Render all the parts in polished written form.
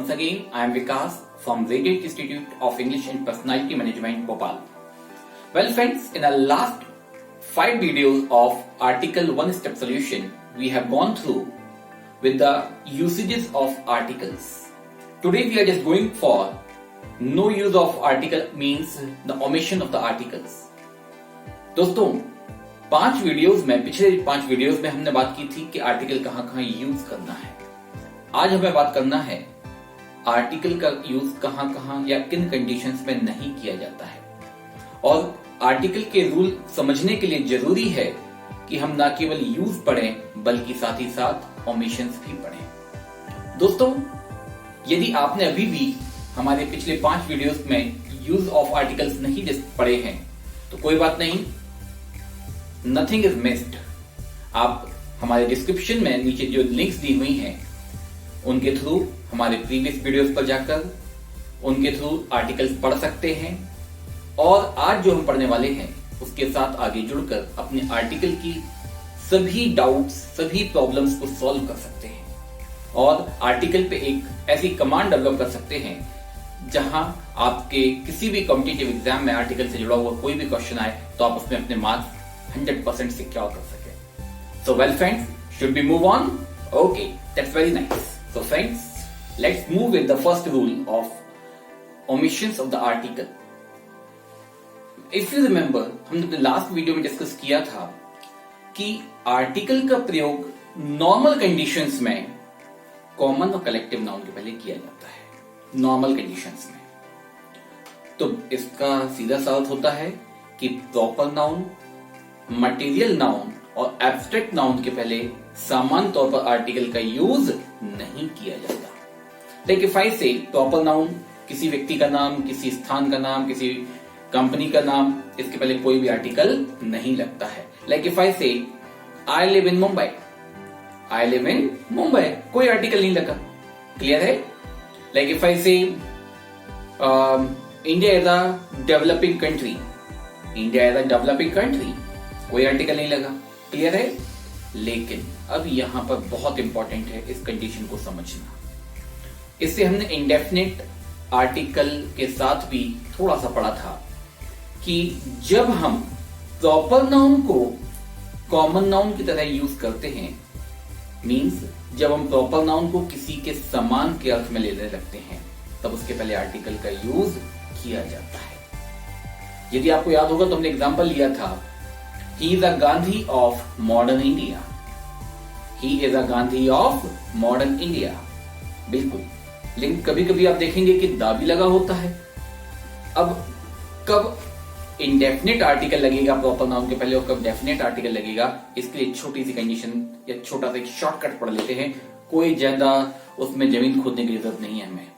once again, I am Vikas from Radiant Institute of English and Personality Management, Bhopal. Well friends, in our last 5 videos of Article 1 Step Solution, we have gone through with the usages of articles. Today we are just going for no use of article means the omission of the articles. दोस्तों, पिछले 5 videos में हमने बात की थी कि article कहाँ use करना है। आज हमें बात करना है आर्टिकल का यूज कहाँ या किन कंडीशंस में नहीं किया जाता है, और आर्टिकल के रूल समझने के लिए जरूरी है कि हम ना केवल यूज पढ़ें बल्कि साथ ही साथ ओमिशंस भी पढ़ें। दोस्तों, यदि आपने अभी भी हमारे पिछले 5 वीडियोस में यूज ऑफ आर्टिकल्स नहीं पढ़े हैं तो कोई बात नहीं, नथिंग इज मिस्ड। आप हमारे डिस्क्रिप्शन में नीचे जो लिंक्स दी हुई हैं उनके थ्रू हमारे प्रीवियस वीडियोस पर जाकर उनके थ्रू आर्टिकल्स पढ़ सकते हैं, और आज जो हम पढ़ने वाले हैं उसके साथ आगे जुड़कर अपने आर्टिकल की सभी डाउट्स, सभी प्रॉब्लम्स को सॉल्व कर सकते हैं, और आर्टिकल पे एक ऐसी कमांड डेवलप कर सकते हैं जहां आपके किसी भी कॉम्पिटिटिव एग्जाम में आर्टिकल से जुड़ा हुआ कोई भी क्वेश्चन आए तो आप उसमें अपने मार्क्स 100% सिक्योर कर सके। So well friends, should we move on? Okay, that's very nice. So friends, let's move with the first rule of omissions of the article. If you remember, हमने अपने लास्ट वीडियो में discuss किया था कि article का प्रयोग normal conditions में common और कलेक्टिव नाउन के पहले किया जाता है। नॉर्मल कंडीशंस में तो इसका सीधा सा अर्थ होता है कि प्रॉपर नाउन, मटेरियल नाउन और एब्स्ट्रैक्ट नाउन के पहले सामान्य तौर पर आर्टिकल का यूज नहीं किया जाता। लाइक इफ आई से प्रॉपर नाउन, किसी व्यक्ति का नाम, किसी स्थान का नाम, किसी कंपनी का नाम, इसके पहले कोई भी आर्टिकल नहीं लगता है। लाइक इफ आई से I live in Mumbai, I live in Mumbai, कोई आर्टिकल नहीं लगा। क्लियर है? लाइक इफ आई से India is a developing country, India is a developing country, कोई आर्टिकल नहीं लगा। क्लियर है? लेकिन अब यहां पर बहुत इंपॉर्टेंट है इस कंडीशन को समझना। इससे हमने इंडेफिनिट आर्टिकल के साथ भी थोड़ा सा पढ़ा था कि जब हम प्रॉपर नाउन को कॉमन नाउन की तरह यूज करते हैं, मींस जब हम प्रॉपर नाउन को किसी के समान के अर्थ में लेने लगते हैं, तब उसके पहले आर्टिकल का यूज किया जाता है। यदि आपको याद होगा तो हमने एग्जांपल लिया था, He is a Gandhi of modern India. He is a Gandhi of modern India. बिल्कुल, लेकिन कभी कभी आप देखेंगे कि दा भी लगा होता है। अब कब इंडेफिनिट आर्टिकल लगेगा प्रॉपर नाउन के पहले और कब डेफिनेट आर्टिकल लगेगा, इसके लिए छोटी सी कंडीशन या छोटा सा एक शॉर्टकट पढ़ लेते हैं। कोई ज्यादा उसमें जमीन खोदने की जरूरत नहीं है हमें,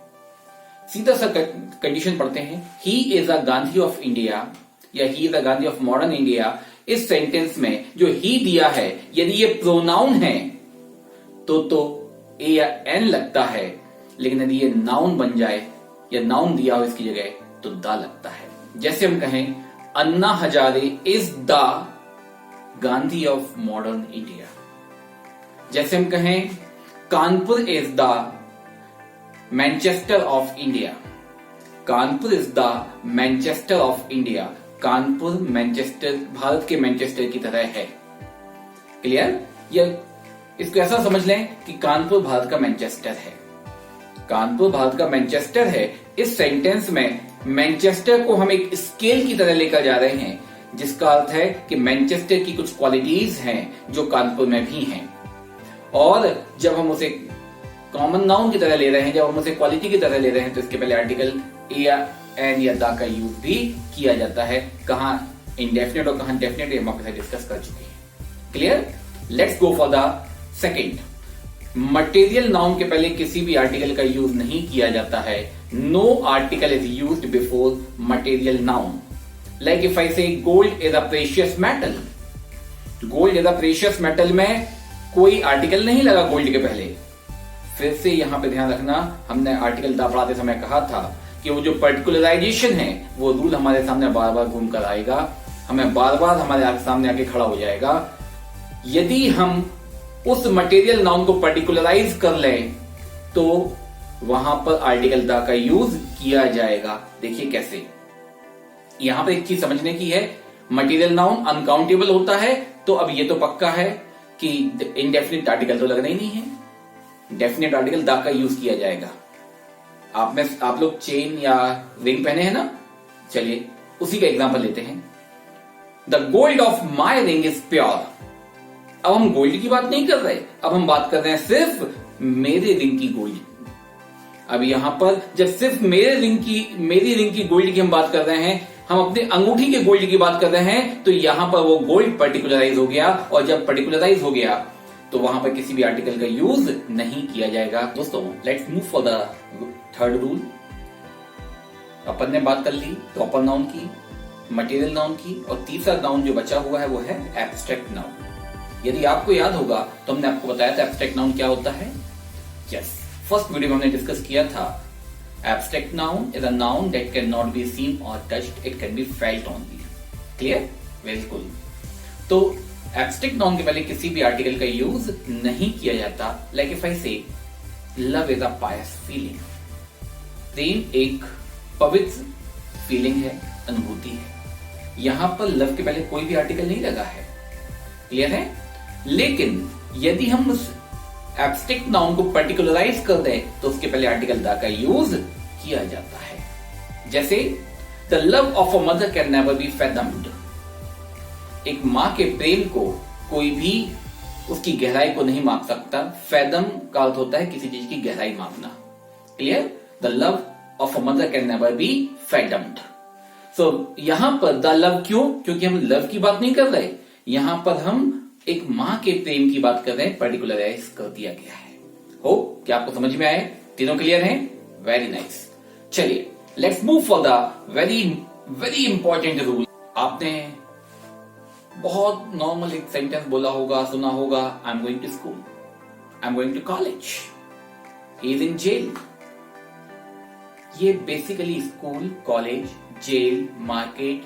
सीधा सा कंडीशन पढ़ते हैं। He is a Gandhi of India या He is a Gandhi of modern India। इस सेंटेंस में जो ही दिया है, यदि ये प्रोनाउन है तो ए या एन लगता है, लेकिन यदि ये नाउन बन जाए या नाउन दिया हो इसकी जगह तो दा लगता है। जैसे हम कहें Anna Hazare is the Gandhi of modern India, जैसे हम कहें Kanpur is the Manchester of India, Kanpur is the Manchester of India, Kanpur Manchester Bharat के मैनचेस्टर की तरह है। क्लियर? या इसको ऐसा समझ लें कि कानपुर भारत का मैनचेस्टर है, कानपुर भारत का मैनचेस्टर है। इस सेंटेंस में मैनचेस्टर को हम एक स्केल की तरह लेकर जा रहे हैं, जिसका अर्थ है कि मैनचेस्टर की कुछ क्वालिटीज हैं जो कानपुर में भी हैं, और जब हम उसे कॉमन नाउन की तरह ले रहे हैं, जब हम उसे क्वालिटी की तरह ले रहे हैं, तो इसके पहले आर्टिकल ए या एन या दा का यूज भी किया जाता है। कहां इंडेफिनिट और कहां डेफिनेट, हम आपके साथ डिस्कस कर चुके हैं। Clear? Let's go for the second. Material noun के पहले किसी भी आर्टिकल का यूज नहीं किया जाता है। No article is used before material noun. Like if I say gold is a precious metal, gold is a precious metal में कोई आर्टिकल नहीं लगा गोल्ड के पहले। फिर से यहां पे ध्यान रखना, हमने आर्टिकल दा पढ़ाते समय कहा था कि वो जो पर्टिकुलराइजेशन है वो रूल हमारे सामने बार बार घूम कर आएगा, हमें बार बार हमारे सामने आके खड़ा हो जाएगा। यदि हम उस मटेरियल नाउन को पर्टिकुलराइज कर लें तो वहां पर आर्टिकल द का यूज किया जाएगा। देखिए कैसे, यहां पर एक चीज समझने की है, मटेरियल नाउन अनकाउंटेबल होता है, तो अब ये तो पक्का है कि इनडेफिनिट आर्टिकल तो लगना ही नहीं है, डेफिनेट आर्टिकल द का यूज किया जाएगा। आप लोग चेन या रिंग पहने हैं ना, चलिए उसी का एग्जांपल लेते हैं। The gold of my ring is pure. अब हम गोल्ड की बात नहीं कर रहे, अब हम बात कर रहे हैं सिर्फ मेरे रिंग की गोल्ड। अब यहां पर जब सिर्फ मेरी रिंग की गोल्ड की हम बात कर रहे हैं, हम अपने अंगूठी के गोल्ड की बात कर रहे हैं, तो यहां पर वो गोल्ड पर्टिकुलराइज हो गया, और जब पर्टिकुलराइज हो गया तो वहां पर किसी भी आर्टिकल का यूज नहीं किया जाएगा। दोस्तों let's move for the third rule. अपन ने बात कर ली प्रॉपर नाउन की, मटेरियल नाउन की, और तीसरा नाउन जो बचा हुआ है वो है एब्स्ट्रैक्ट नाउन। यदि आपको याद होगा तो हमने आपको बताया था एब्स्ट्रैक्ट नाउन क्या होता है। यस, फर्स्ट वीडियो में हमने डिस्कस किया था, abstract noun is a noun that can not be seen or touched, it can be felt only. Clear? Very good. तो एब्स्ट्रैक्ट नाउन के पहले किसी भी आर्टिकल का यूज नहीं किया जाता। Like if I say love is a pious feeling, प्रेम एक पवित्र फीलिंग है, अनुभूति है। यहां पर लव के पहले कोई भी आर्टिकल नहीं लगा है। क्लियर है? लेकिन यदि हम उस एब्स्ट्रैक्ट नाउन को पर्टिकुलराइज कर दें तो उसके पहले आर्टिकल द का यूज किया जाता है। जैसे the love of a mother can never be fathomed. एक मां के प्रेम को कोई भी उसकी गहराई को नहीं माप सकता। फैथम का अर्थ होता है किसी चीज की गहराई मापना। Clear? The love of a mother can never be fathomed. So यहां पर द लव क्यों? क्योंकि हम लव की बात नहीं कर रहे, यहां पर हम एक मां के प्रेम की बात कर रहे हैं, पर्टिकुलराइज कर दिया गया है। होप क्या आपको समझ में आए? तीनों क्लियर हैं? Very nice. चलिए let's move for the very very important rule. आपने बहुत नॉर्मल एक सेंटेंस बोला होगा, सुना होगा, I am going to school, I am going to college, he is in jail. ये basically school, college, jail, market,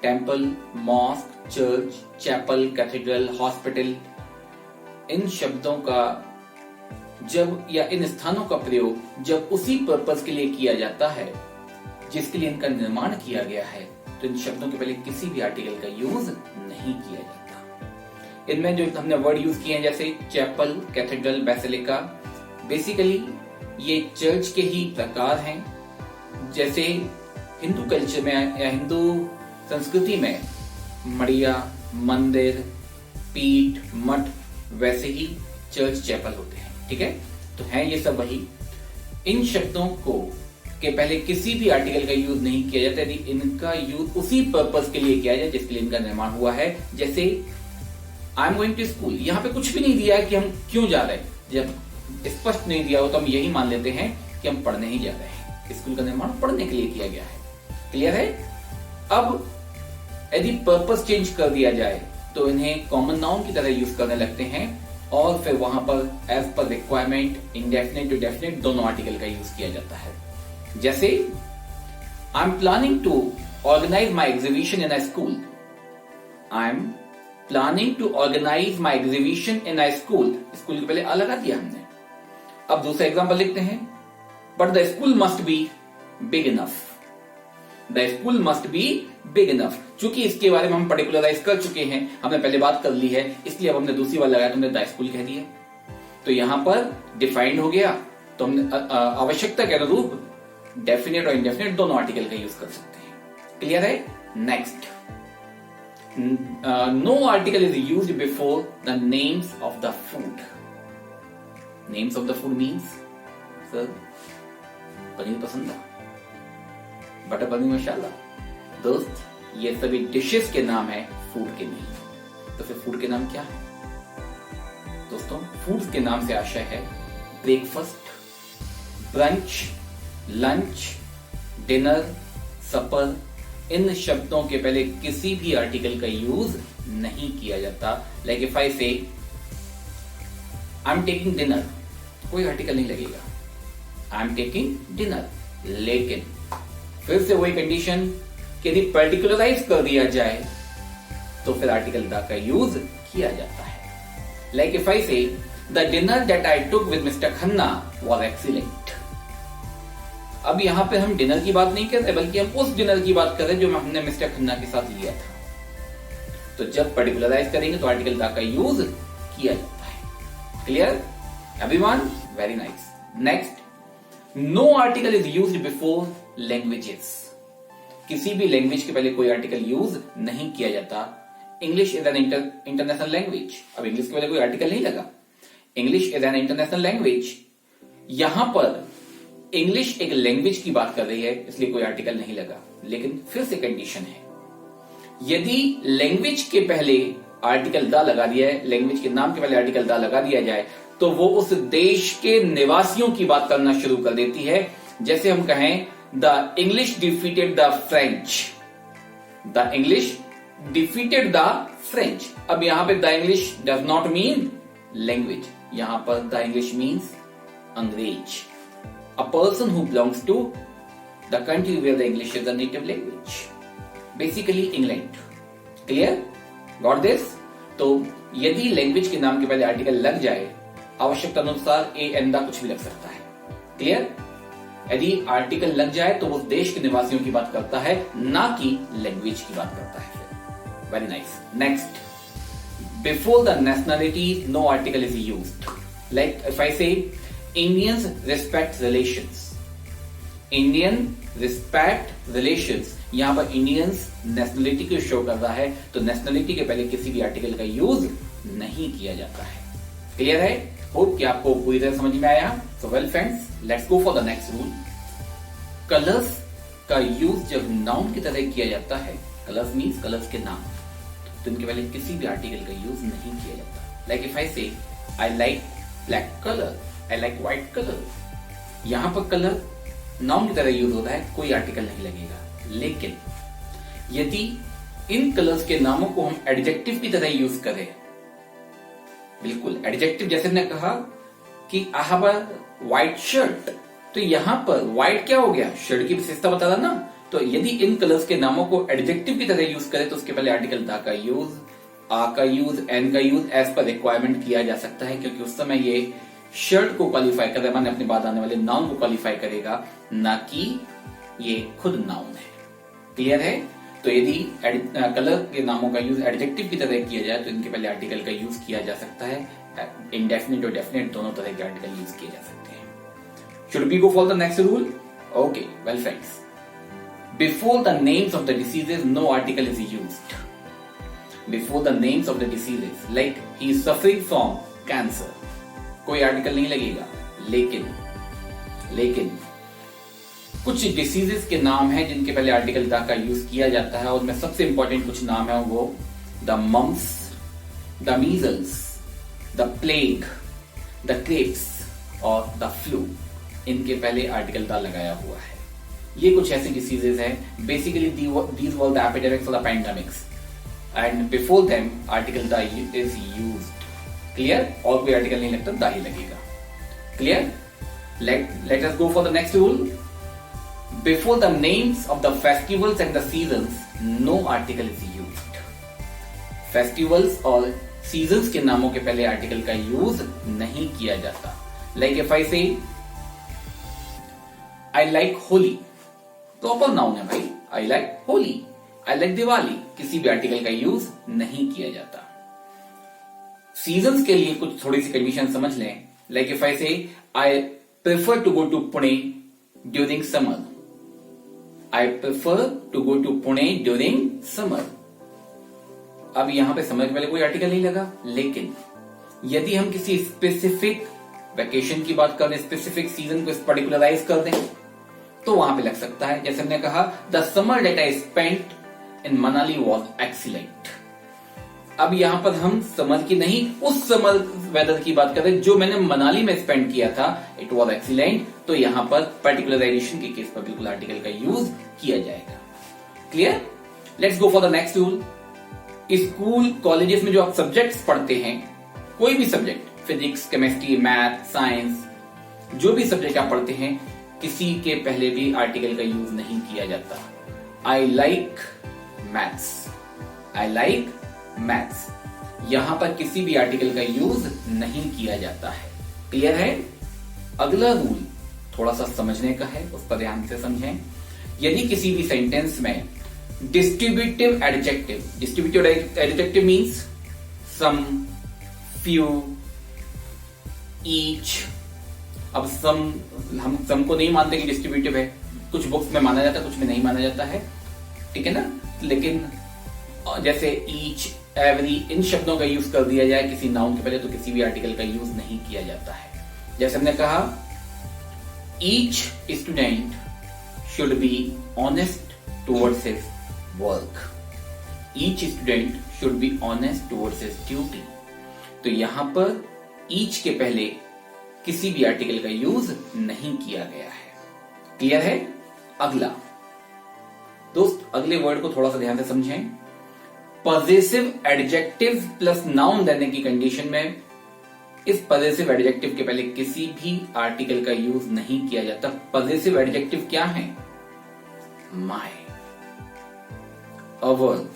temple, mosque, church, chapel, cathedral, hospital, इन शब्दों का जब या इन स्थानों का प्रयोग जब उसी पर्पस के लिए किया जाता है जिसके लिए इनका निर्माण किया गया है, तो इन शब्दों के पहले किसी भी आर्टिकल का यूज नहीं किया जाता। इनमें जो हमने वर्ड यूज किए हैं जैसे चैपल, कैथेड्रल, बेसिलिका, बेसिकली ये चर्च के ही प्रकार हैं। जैसे हिंदू कल्चर में या हिंदू संस्कृति में मड़िया, मंदिर, पीठ, मठ, वैसे ही चर्च, चैपल होते हैं। ठीक है, तो है ये सब वही। इन शब्दों को के पहले किसी भी आर्टिकल का यूज नहीं किया जाता यदि इनका यूज उसी पर्पस के लिए किया जाए जिसके लिए इनका निर्माण हुआ है। जैसे I am going to school, यहाँ पे कुछ भी नहीं दिया है कि हम क्यों जा रहे हैं। जब स्पष्ट नहीं दिया हो तो हम यही मान लेते हैं कि हम पढ़ने ही जा रहे हैं। स्कूल का निर्माण पढ़ने के लिए किया गया है। क्लियर है? अब यदि पर्पस चेंज कर दिया जाए तो इन्हें कॉमन नाउन की तरह यूज करने लगते हैं, और फिर वहां पर as per requirement indefinite to definite दोनों आर्टिकल का यूज किया जाता है। जैसे I am planning to organise my exhibition in a school, I am planning to organise my exhibition in a school, school के पहले आ लगा दिया हमने। अब दूसरा एग्जाम्पल लिखते हैं, but the school must be big enough, the school must be big enough. चूंकि इसके बारे में हम पर्टिकुलराइज कर चुके हैं, हमने पहले बात कर ली है, इसलिए अब हमने दूसरी बार लगाया तो हमने द स्कूल कह दिया, तो यहां पर डिफाइंड हो गया। तो हमने आवश्यकता के अनुरूप डेफिनेट और इंडेफिनेट दोनों आर्टिकल का यूज कर सकते हैं। क्लियर है? Next, no article is used before the names of the food. Names of the food means, sir paneer पसंद है, बटर पनीर मसाला, दोस्त ये सभी डिशेस के नाम है, फूड के नहीं। तो फिर फूड के नाम क्या है दोस्तों? फूड के नाम से आशय है ब्रेकफास्ट, ब्रंच, लंच, डिनर, सपर। इन शब्दों के पहले किसी भी आर्टिकल का यूज नहीं किया जाता। लाइक इफ आई से आई एम टेकिंग डिनर, कोई आर्टिकल नहीं लगेगा, आई एम टेकिंग डिनर। लेकिन फिर से वही कंडीशन कि यदि पर्टिकुलराइज कर दिया जाए तो फिर आर्टिकल द का यूज किया जाता है। लाइक इफ आई से the dinner that I took with mister Khanna was excellent, अब यहाँ पे हम डिनर की बात नहीं कर रहे, बल्कि हम उस डिनर की बात कर रहे हैं जो हमने मिस्टर खन्ना के साथ लिया था। तो जब पर्टिकुलराइज करेंगे तो आर्टिकल द का यूज किया जाता है। Clear everyone? Very nice. Next, no article is used before languages. किसी भी लैंग्वेज के पहले कोई आर्टिकल यूज नहीं किया जाता। English is an international language. अब इंग्लिश के पहले कोई आर्टिकल नहीं लगा। English is an international language. यहां पर इंग्लिश एक लैंग्वेज की बात कर रही है, इसलिए कोई आर्टिकल नहीं लगा। लेकिन फिर से कंडीशन है, यदि लैंग्वेज के पहले आर्टिकल द लगा दिया है, लैंग्वेज के नाम के पहले आर्टिकल द लगा दिया जाए, तो वो उस देश के निवासियों की बात करना शुरू कर देती है। जैसे हम कहें the English defeated the French, the English defeated the French. अब यहां पे the English does not mean language, यहां पर द इंग्लिश मीन्स अंग्रेज, a person who belongs to the country where the English is the native language, basically England. Clear? Got this? तो यदि language के नाम के पहले आर्टिकल लग जाए, आवश्यकता अनुसार ए एन द कुछ भी लग सकता है। क्लियर? यदि आर्टिकल लग जाए तो उस देश के निवासियों की बात करता है, ना कि लैंग्वेज की बात करता है। Very nice. Next, before the nationality no article is used. Like if I say Indians respect relations, Indian respect relations, यहां पर इंडियंस नेशनलिटी को शो कर रहा है, तो नेशनलिटी के पहले किसी भी आर्टिकल का यूज नहीं किया जाता है। क्लियर है? होप कि आपको पूरी तरह समझ में आया। सो well friends, let's go for the next rule. Colours का यूज जब नाउन की तरह किया जाता है, कलर्स मीन्स कलर्स के नाम, तो इनके पहले किसी भी आर्टिकल का यूज नहीं किया जाता। लाइक इफ आई से I like black colour, I like white colour, यहां पर कलर नाउन की तरह यूज होता है, कोई आर्टिकल नहीं लगेगा। लेकिन यदि इन कलर्स के नामों को हम एडजेक्टिव की तरह यूज करें, बिल्कुल एडजेक्टिव, जैसे मैंने कहा कि I have a white shirt, तो यहां पर व्हाइट क्या हो गया? शर्ट की विशेषता बता रहा ना। तो यदि इन कलर्स के नामों को एडजेक्टिव की तरह यूज करें तो उसके पहले आर्टिकल द का यूज, आ का यूज, एन का यूज एज पर रिक्वायरमेंट किया जा सकता है, क्योंकि उस समय ये शर्ट को क्वालिफाई कर रहा है, अपने बाद आने वाले नाउन को क्वालिफाई करेगा, ना कि ये खुद नाउन है। क्लियर है? तो यदि कलर के नामों का यूज एडजेक्टिव की तरह किया जाए तो इनके पहले आर्टिकल का यूज किया जा सकता है। इंडेफिनिट और डेफिनेट दोनों तरह के आर्टिकल यूज किए जा सकते हैं। Should we go for the next rule? Okay, well friends, before the names of the diseases no article is used. Before the names of the diseases, like he is suffering from cancer, कोई article नहीं लगेगा। लेकिन कुछ diseases के नाम हैं जिनके पहले आर्टिकल द का यूज किया जाता है, और उनमें सबसे इंपॉर्टेंट कुछ नाम है वो the mumps, the measles, the plague, the cramps और द फ्लू। इनके पहले आर्टिकल द लगाया हुआ है। ये कुछ ऐसे डिसीजेस हैं, basically these were the epidemics और the pandemics, and before them article the is used. Clear? और कोई आर्टिकल नहीं लगता, द ही लगेगा। Clear? Let us go for the next rule. Before the names of the festivals and the seasons, no article is used. Festivals और seasons के नामों के पहले आर्टिकल का यूज नहीं किया जाता। Like if I say I like Holi, proper noun है भाई, I like Holi, I like Diwali, किसी भी आर्टिकल का यूज नहीं किया जाता। सीजन्स के लिए कुछ थोड़ी सी कंडीशन समझ लें। Like if I say I prefer to go to Pune during summer, I prefer to go to Pune during summer। अब यहां पे समर के पहले कोई आर्टिकल नहीं लगा, लेकिन यदि हम किसी स्पेसिफिक वेकेशन की बात कर दें, स्पेसिफिक सीजन को पर्टिकुलराइज कर दें, तो वहां पे लग सकता है। जैसे हमने कहा the summer that I spent in Manali was excellent. अब यहां पर हम समर की नहीं, उस समर वेदर की बात कर रहे हैं जो मैंने मनाली में स्पेंड किया था, इट वॉज एक्सीलेंट। तो यहां पर पर्टिकुलराइजेशन के केस पर बिल्कुल आर्टिकल का यूज किया जाएगा। Clear? Let's go for the next rule. School colleges में जो आप सब्जेक्ट्स पढ़ते हैं, कोई भी subject, physics, chemistry, math, science, जो भी सब्जेक्ट आप पढ़ते हैं, किसी के पहले भी आर्टिकल का यूज नहीं किया जाता। I like maths, I like maths, यहां पर किसी भी आर्टिकल का यूज नहीं किया जाता है। क्लियर है? अगला रूल थोड़ा सा समझने का है, उस पर ध्यान से समझें। यदि किसी भी सेंटेंस में डिस्ट्रीब्यूटिव एडजेक्टिव मीन्स सम, फ्यू, ईच। अब हम सम को नहीं मानते कि डिस्ट्रीब्यूटिव है, कुछ बुक्स में माना जाता है, कुछ में नहीं माना जाता है, ठीक है ना। लेकिन जैसे ईच, एवरी, इन शब्दों का यूज कर दिया जाए किसी नाउन के पहले तो किसी भी आर्टिकल का यूज नहीं किया जाता है। जैसे हमने कहा each student should be honest towards his work. Each student should be honest towards his duty. तो यहां पर ईच के पहले किसी भी आर्टिकल का यूज नहीं किया गया है। क्लियर है? अगला दोस्त, अगले वर्ड को थोड़ा सा ध्यान से समझें। पॉजेसिव एडजेक्टिव प्लस नाउन देने की कंडीशन में इस पॉजेसिव एडजेक्टिव के पहले किसी भी आर्टिकल का यूज नहीं किया जाता। पॉजेसिव एडजेक्टिव क्या है? माय, अवर,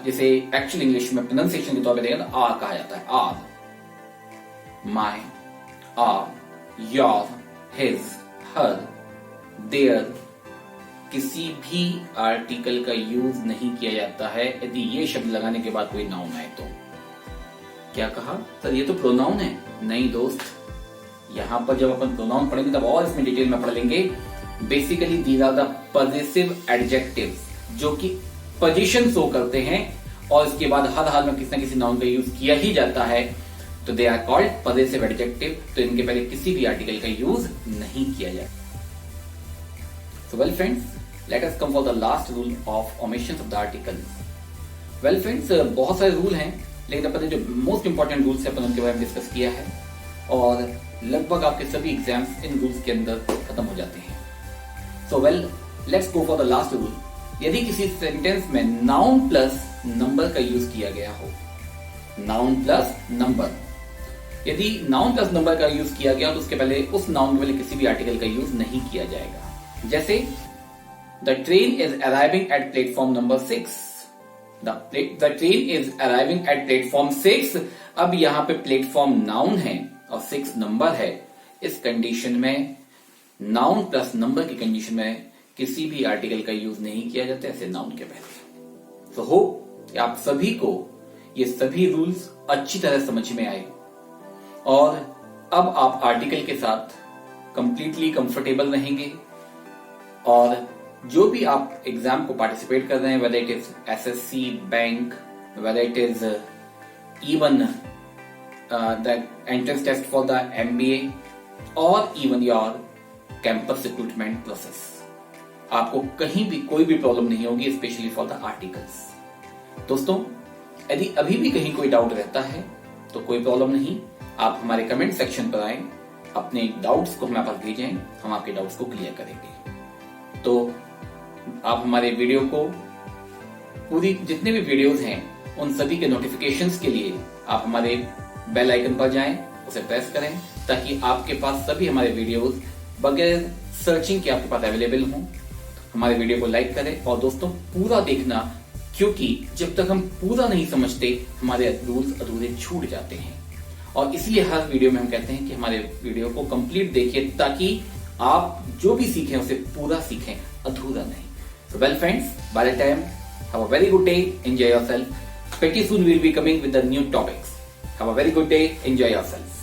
जिसे एक्चुअल इंग्लिश में प्रोनाउंसिएशन के तौर पर देखा तो आर कहा जाता है। Our, my, our, your, his, her, their, किसी भी आर्टिकल का यूज नहीं किया जाता है यदि ये शब्द लगाने के बाद कोई नाउन आए तो। क्या कहा सर, ये तो प्रोनाउन है? नहीं दोस्त, यहां पर जब अपन प्रोनाउन पढ़ेंगे तब और इसमें डिटेल में पढ़ लेंगे। Basically these are the possessive adjectives जो कि पोजीशन शो करते हैं और इसके बाद हर हाल में किसी न किसी नाउन का यूज किया ही जाता है, तो they are called possessive adjective. तो इनके पहले किसी भी आर्टिकल का यूज नहीं किया जाता। So well friends, let us come for the last rule of omissions of the article. Well friends, बहुत सारे रूल हैं, लेकिन अपन जो मोस्ट इंपॉर्टेंट रूल्स है अपन उनके बारे में डिस्कस किया है और लगभग आपके सभी एग्जाम्स इन रूल्स के अंदर खत्म हो जाते हैं। So well, let's go for the last rule. यदि किसी सेंटेंस में नाउन प्लस नंबर का यूज किया गया हो, नाउन प्लस नंबर, यदि नाउन प्लस नंबर का यूज किया गया तो उसके पहले, उस नाउन के पहले किसी भी आर्टिकल का यूज नहीं किया जाएगा। जैसे the train is arriving at platform number 6। The train is arriving at platform 6। अब यहां पे प्लेटफॉर्म नाउन है और 6 नंबर है। इस कंडीशन में नाउन प्लस नंबर की कंडीशन में किसी भी आर्टिकल का यूज नहीं किया जाता ऐसे नाउन के पहले। तो होप कि आप सभी को ये सभी रूल्स अच्छी तरह समझ में आए और अब आप आर्टिकल के साथ कंप्लीटली कंफर्टेबल रहेंगे और जो भी आप एग्जाम को पार्टिसिपेट कर रहे हैं, whether it is SSC, bank, whether it is even the entrance test for the MBA or even your campus recruitment process, आपको कहीं भी कोई भी प्रॉब्लम नहीं होगी, स्पेशली फॉर द आर्टिकल्स। दोस्तों, यदि अभी भी कहीं कोई डाउट रहता है तो कोई प्रॉब्लम नहीं, आप हमारे कमेंट सेक्शन पर आए, अपने डाउट्स को हमारे पास भेजें, हम आपके डाउट्स को क्लियर करेंगे। तो आप हमारे वीडियो को, पूरी जितने भी वीडियोस हैं उन सभी के नोटिफिकेशंस के लिए आप हमारे बेल आइकन पर जाएं, उसे प्रेस करें ताकि आपके पास सभी हमारे वीडियोस बगैर सर्चिंग के आपके पास अवेलेबल हों। हमारे वीडियो को लाइक करें और दोस्तों पूरा देखना, क्योंकि जब तक हम पूरा नहीं समझते हमारे रूल्स अधूरे छूट जाते हैं और इसलिए हर वीडियो में हम कहते हैं कि हमारे वीडियो को कंप्लीट देखिए ताकि आप जो भी सीखें उसे पूरा सीखें, अधूरा नहीं। So well friends, by the time, have a very good day, enjoy yourself. Pretty soon we'll be coming with the new topics. Have a very good day, enjoy yourself.